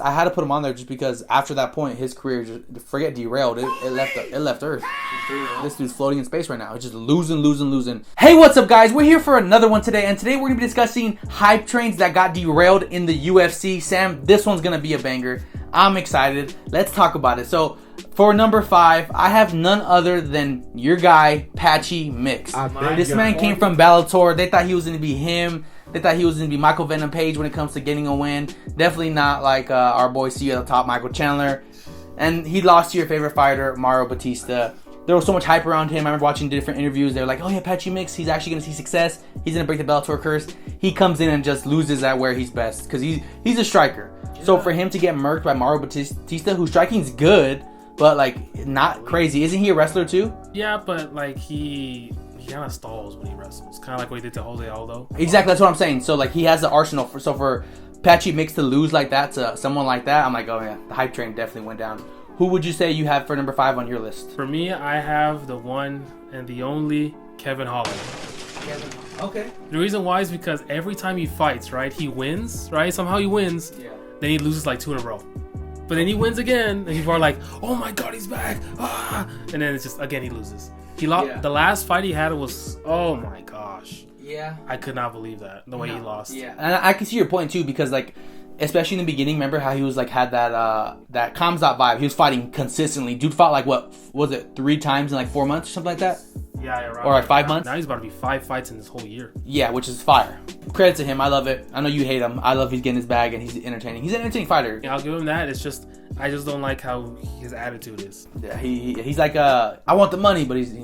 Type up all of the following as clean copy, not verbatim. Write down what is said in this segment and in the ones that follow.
I had to put him on there just because after that point, his career, just forget Derailed, it left Earth. This dude's floating in space right now. It's just losing. Hey, what's up, guys? We're here for another one today, and today we're going to be discussing hype trains that got derailed in the UFC. Sam, this one's going to be a banger. I'm excited. Let's talk about it. So, for number 5, I have none other than your guy, Patchy Mix. This man came from Bellator. They thought he was going to be him. They thought he was going to be Michael Venom Page when it comes to getting a win. Definitely not like our boy C at the top, Michael Chandler. And he lost to your favorite fighter, Mario Batista. There was so much hype around him. I remember watching different interviews. They were like, oh yeah, Patchy Mix, he's actually going to see success. He's going to break the Bellator curse. He comes in and just loses at where he's best because he's a striker. Yeah. So for him to get murked by Mario Batista, whose striking's good, but like not crazy. Isn't he a wrestler too? Yeah, but like he kind of stalls when he wrestles. Kind of like what he did to Jose Aldo. Exactly, that's what I'm saying. So like he has the arsenal. For Patchy Mix to lose like that to someone like that, I'm like, oh yeah, the hype train definitely went down. Who would you say you have for number 5 on your list? For me, I have the one and the only Kevin Holland. Okay. The reason why is because every time he fights, right, he wins, right? Somehow he wins. Yeah. Then he loses like 2 in a row. But then he wins again, and people are like, oh my god, he's back. Ah! And then it's just, again, he loses. He lost. Yeah. The last fight he had was, oh my gosh. Yeah. I could not believe that, the way he lost. Yeah. And I can see your point too, because like, especially in the beginning, remember how he was like had that Kamzat vibe. He was fighting consistently. Dude fought like what was it 3 times in like 4 months or something like that? Yeah, right. Or like 5 months. Now he's about to be 5 fights in this whole year. Yeah, which is fire. Credit to him. I love it. I know you hate him. I love he's getting his bag and he's entertaining. He's an entertaining fighter. Yeah, I'll give him that. It's just I just don't like how his attitude is. Yeah, he's like I want the money, but he's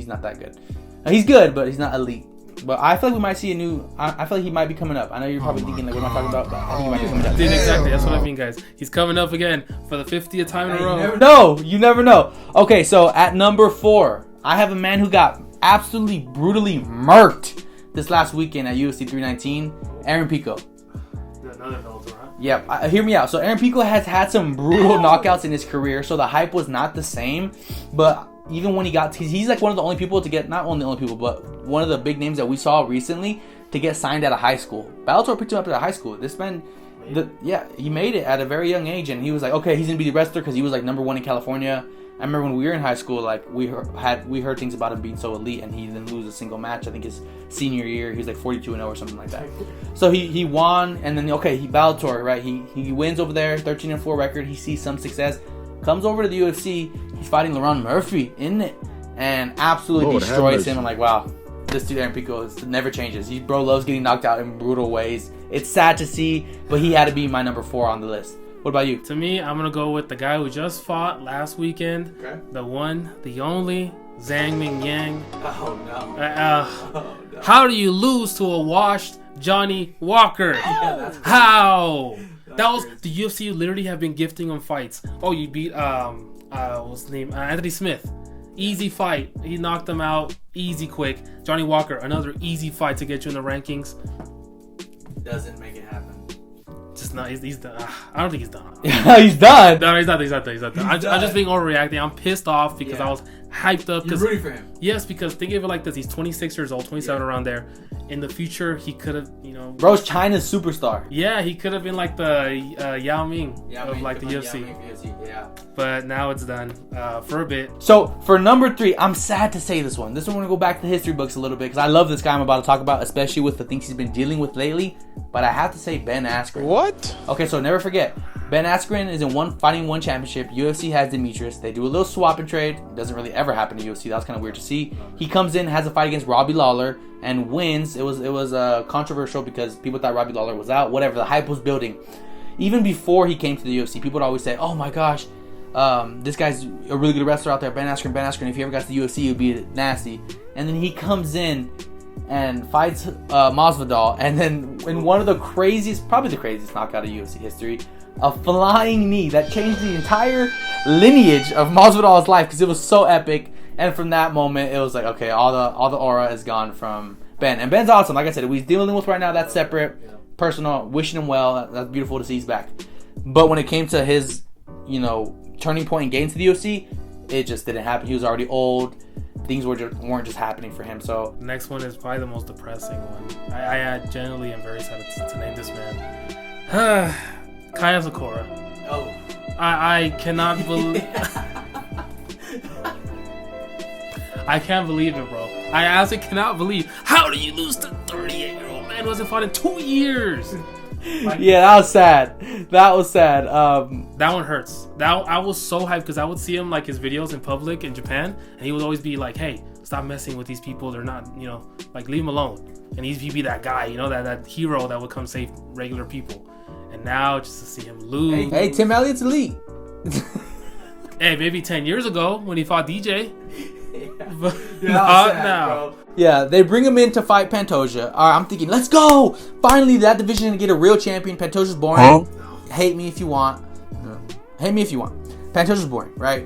not that good. He's good, but he's not elite. But I feel like we might see a new. I feel like he might be coming up. I know you're probably thinking like, what am I talking about? But I think he might be coming up. Dude, exactly. That's what I mean, guys. He's coming up again for the 50th time in a row. You never know. Okay, so at number 4, I have a man who got absolutely brutally murked this last weekend at UFC 319. Aaron Pico. Another Bellator, huh? Yeah, hear me out. So Aaron Pico has had some brutal knockouts in his career, so the hype was not the same. But even when he got, he's like one of the only people to get, not one of the only people, but one of the big names that we saw recently to get signed out of high school. Bellator picked him up out of high school. This man, he made it at a very young age, and he was like, okay, he's gonna be the wrestler because he was like number 1 in California. I remember when we were in high school, like we heard things about him being so elite, and he didn't lose a single match. I think his senior year, he was like 42-0 or something like that. So he won, and then he Bellator, right? He wins over there, 13-4 record. He sees some success, comes over to the UFC. He's fighting Laron Murphy in it, and absolutely destroys him. I'm like, wow, this dude Aaron Pico never changes. Bro loves getting knocked out in brutal ways. It's sad to see, but he had to be my number 4 on the list. What about you? To me, I'm going to go with the guy who just fought last weekend. Okay. The one, the only, Zhang Ming Yang. Oh, no. How do you lose to a washed Johnny Walker? How? That was the UFC literally have been gifting him fights. Oh, you beat, what's his name? Anthony Smith. Easy fight. He knocked him out. Easy, quick. Johnny Walker, another easy fight to get you in the rankings. Doesn't make it happen. Just not. He's done. I don't think he's done. He's done. No, he's not done. I'm just being overreacting. I'm pissed off because I was hyped up. You're rooting for him. Yes, because think of it like this: he's 26 years old, 27 around there. In the future, he could have, bro's China's superstar. Yeah, he could have been like the Yao Ming of like the UFC. Yeah. But now it's done for a bit. So for number 3, I'm sad to say this one. This one we're gonna go back to the history books a little bit because I love this guy I'm about to talk about, especially with the things he's been dealing with lately. But I have to say Ben Askren. What? Okay, so never forget, Ben Askren is in fighting one championship. UFC has Demetrius. They do a little swap and trade. It doesn't really ever happen to UFC. That's kind of weird to see. He comes in, has a fight against Robbie Lawler, and wins. It was controversial because people thought Robbie Lawler was out. Whatever, the hype was building. Even before he came to the UFC, people would always say, "Oh my gosh, this guy's a really good wrestler out there, Ben Askren. If he ever got to the UFC, it would be nasty." And then he comes in and fights Masvidal, and then in one of the craziest, probably the craziest knockout of UFC history, a flying knee that changed the entire lineage of Masvidal's life because it was so epic. And from that moment, it was like, okay, all the aura is gone from Ben, and Ben's awesome. Like I said, we're dealing with right now. That's separate, personal. Wishing him well. That's beautiful to see he's back. But when it came to his, turning point and getting to the UFC, it just didn't happen. He was already old. Things weren't just happening for him. So next one is probably the most depressing one. I genuinely am very sad to name this man. Kaya Sakura. Oh. I cannot believe. I can't believe it, bro. I honestly cannot believe. How do you lose to 38-year-old man who hasn't fought in 2 years? Yeah, that was sad. That was sad. That one hurts. I was so hyped because I would see him like his videos in public in Japan, and he would always be like, "Hey, stop messing with these people. They're not, like leave them alone." And he'd be that guy, that hero that would come save regular people. And now just to see him lose. Hey, Tim Elliott's elite. Hey, maybe 10 years ago when he fought DJ. But Yeah, not sad, now. bro. Yeah, they bring him in to fight Pantoja. All right, I'm thinking, let's go! Finally, that division gonna get a real champion. Pantoja's boring. Huh? Hate me if you want. Hate me if you want. Pantoja's boring, right?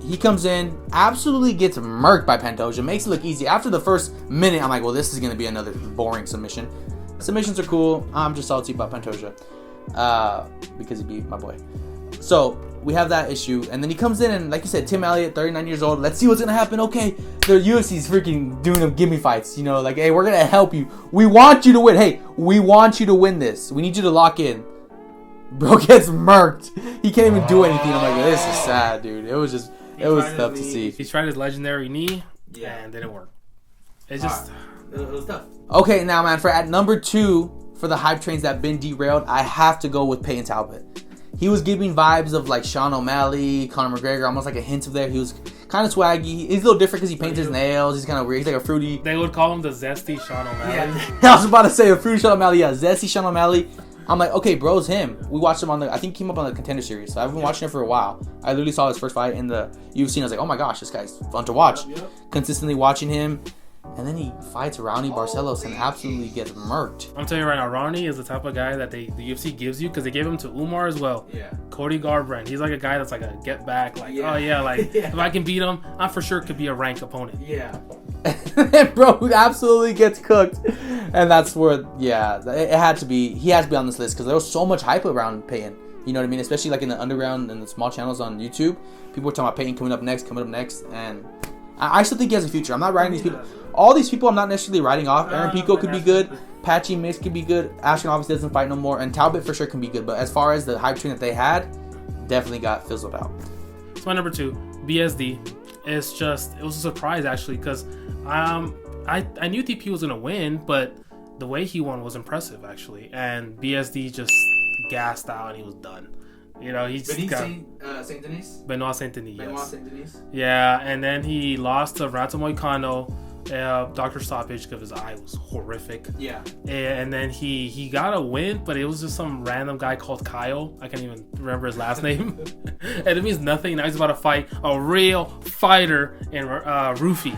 He comes in, absolutely gets murked by Pantoja, makes it look easy. After the first minute, I'm like, well, this is gonna be another boring submission. Submissions are cool. I'm just salty about Pantoja because he beat my boy. So we have that issue, and then he comes in and, like you said, Tim Elliott, 39 years old. Let's see what's gonna happen. Okay, the UFC's freaking doing them gimme fights. Like, hey, we're gonna help you. We want you to win. Hey, we want you to win this. We need you to lock in. Bro gets murked. He can't even do anything. I'm like, this is sad, dude. It was tough to see. He tried his legendary knee, and didn't work. It was tough. Okay, now, man, at number 2 for the hype trains that been derailed, I have to go with Peyton Talbot. He was giving vibes of like Sean O'Malley, Conor McGregor, almost like a hint of there. He was kind of swaggy. He's a little different because he paints his nails. He's kind of weird. He's like a fruity. They would call him the zesty Sean O'Malley. Yeah. I was about to say a fruity Sean O'Malley. Yeah, zesty Sean O'Malley. I'm like, okay, bro's him. We watched him I think he came up on the Contender Series. So I've been watching it for a while. I literally saw his first fight in the UFC and I was like, oh my gosh, this guy's fun to watch. Consistently watching him. And then he fights Ronnie Barcelos and absolutely gets murked. I'm telling you right now, Ronnie is the type of guy that the UFC gives you because they gave him to Umar as well. Yeah. Cody Garbrandt. He's like a guy that's like a get back. Like, if I can beat him, I for sure could be a rank opponent. Yeah. Bro absolutely gets cooked. And that's where, it had to be. He has to be on this list because there was so much hype around Peyton. You know what I mean? Especially like in the underground and the small channels on YouTube. People were talking about Peyton coming up next. And I still think he has a future. I'm not writing these people. All these people I'm not necessarily writing off. Aaron Pico could be good. Patchy Mix could be good. Ashton obviously doesn't fight no more. And Talbot for sure can be good. But as far as the hype train that they had, definitely got fizzled out. So my number 2, BSD. It was a surprise actually because I knew TP was going to win, but the way he won was impressive actually. And BSD just gassed out and he was done. He just got Saint Denis? Benoit Saint Denis, yes. Benoit Saint Denis? Yeah, and then he lost to Rato Moicano, Dr. Stoppage, because his eye was horrific. Yeah. And then he got a win, but it was just some random guy called Kyle. I can't even remember his last name. And it means nothing. Now he's about to fight a real fighter in Rufi.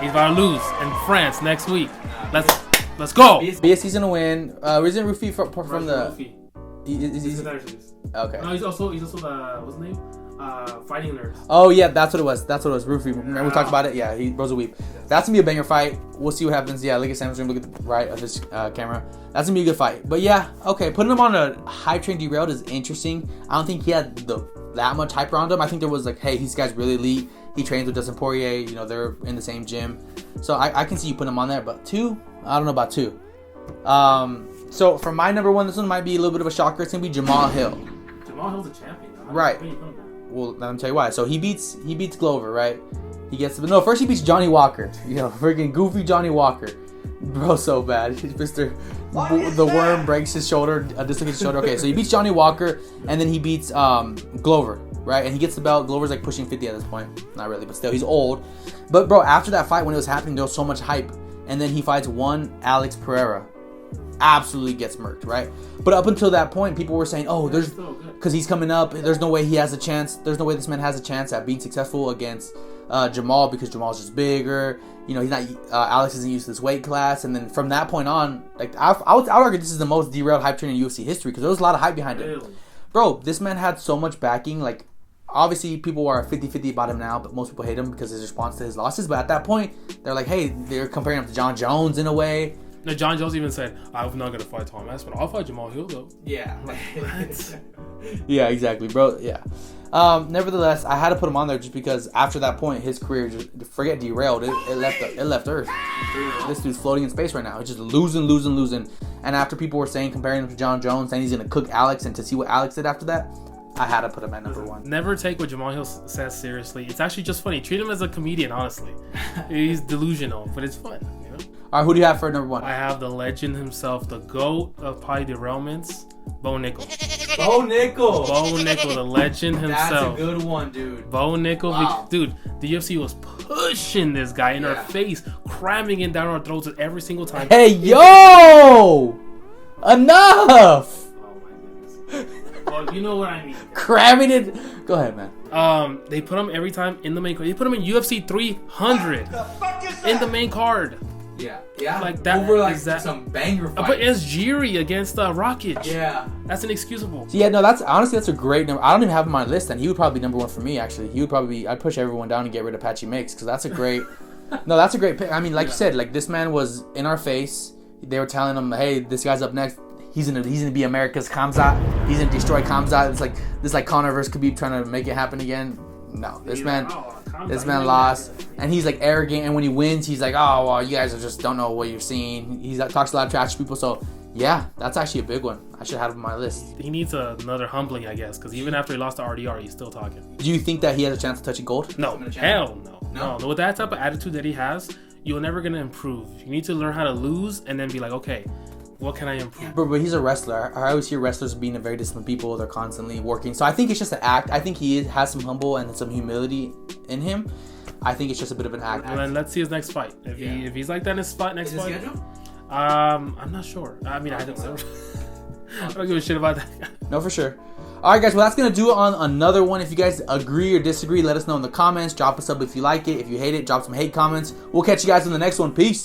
He's about to lose in France next week. Let's go. BSC's gonna win. Isn't Rufi from the... Rufi. He's okay. No, he's also the what's his name? Fighting Nerds. Oh yeah, that's what it was. Rufi. Remember we talked about it? Yeah, he Rose a Weep. That's gonna be a banger fight. We'll see what happens. Yeah, look at Sam's gonna look at the right of his camera. That's gonna be a good fight. But yeah, okay, putting him on a hype train derailed is interesting. I don't think he had that much hype around him. I think there was like, hey, this guy's really elite. He trains with Dustin Poirier. They're in the same gym. So I can see you putting him on there. But 2, I don't know about 2. So for my number 1, this one might be a little bit of a shocker. It's gonna be Jamal Hill. Jamal Hill's a champion. Right. Well, let me tell you why. So he beats Glover, right? First he beats Johnny Walker. Freaking goofy Johnny Walker. Bro, so bad. Mr. The Worm breaks his shoulder, dislocates his shoulder. Okay, so he beats Johnny Walker, and then he beats Glover, right? And he gets the belt. Glover's like pushing 50 at this point. Not really, but still, he's old. But bro, after that fight, when it was happening, there was so much hype. And then he fights one Alex Pereira. Absolutely gets murked, right? But up until that point, people were saying, oh, because he's coming up, there's no way he has a chance. There's no way this man has a chance at being successful against Jamal because Jamal's just bigger. He's not. Alex isn't used to this weight class. And then from that point on, like I would argue this is the most derailed hype train in UFC history because there was a lot of hype behind it. Bro, this man had so much backing. Like, obviously, people are 50-50 about him now, but most people hate him because his response to his losses. But at that point, they're like, hey, they're comparing him to John Jones in a way. No, John Jones even said, I'm not going to fight Tom Aspinall. I'll fight Jamal Hill, though. Yeah. Yeah, exactly, bro. Yeah. Nevertheless, I had to put him on there just because after that point, his career, forget derailed, it left Earth. This dude's floating in space right now. He's just losing. And after people were saying, comparing him to John Jones, saying he's going to cook Alex, and to see what Alex did after that, I had to put him at number 1. Never take what Jamal Hill says seriously. It's actually just funny. Treat him as a comedian, honestly. He's delusional, but it's fun, you know? All right, who do you have for number 1? I have the legend himself, the GOAT of probably derailments, Bo Nickel. Bo Nickel. Bo Nickel, the legend himself. That's a good one, dude. Bo Nickel. Wow. Dude, the UFC was pushing this guy in our face, cramming it down our throats every single time. Hey, yo! Enough! Oh my goodness. Well, you know what I mean. Cramming it. Go ahead, man. They put him every time in the main card. They put him in UFC 300 in the main card. Yeah. Like that. Over like is that, some banger fight. but it's Jiri against Rakic. Yeah. That's inexcusable. Yeah, no, that's a great number. I don't even have him on my list, and he would probably be number 1 for me, actually. He would probably be, I'd push everyone down and get rid of Patchy Mix, because that's a great, no, that's a great pick. I mean, like you said, like this man was in our face. They were telling him, hey, this guy's up next. He's gonna be America's Khamzat. He's gonna destroy Khamzat. It's like this, like Conor versus Khabib trying to make it happen again. No, this man lost, and he's like arrogant. And when he wins, he's like, oh well, you guys just don't know what you're seeing. He talks a lot of trash to people. So yeah, that's actually a big one. I should have him on my list. He needs another humbling, I guess, because even after he lost to RDR, he's still talking. Do you think that he has a chance of touching gold? No, hell no. With that type of attitude that he has, you're never gonna improve. You need to learn how to lose and then be like, okay, what can I improve? But he's a wrestler. I always hear wrestlers being a very disciplined people. They're constantly working. So I think it's just an act. I think he has some humble and some humility in him. I think it's just a bit of an act. Well, then let's see his next fight. If he's like that in his fight, next fight. I'm not sure. I mean, I don't give a shit about that. No, for sure. All right, guys. Well, that's going to do it on another one. If you guys agree or disagree, let us know in the comments. Drop a sub if you like it. If you hate it, drop some hate comments. We'll catch you guys in the next one. Peace.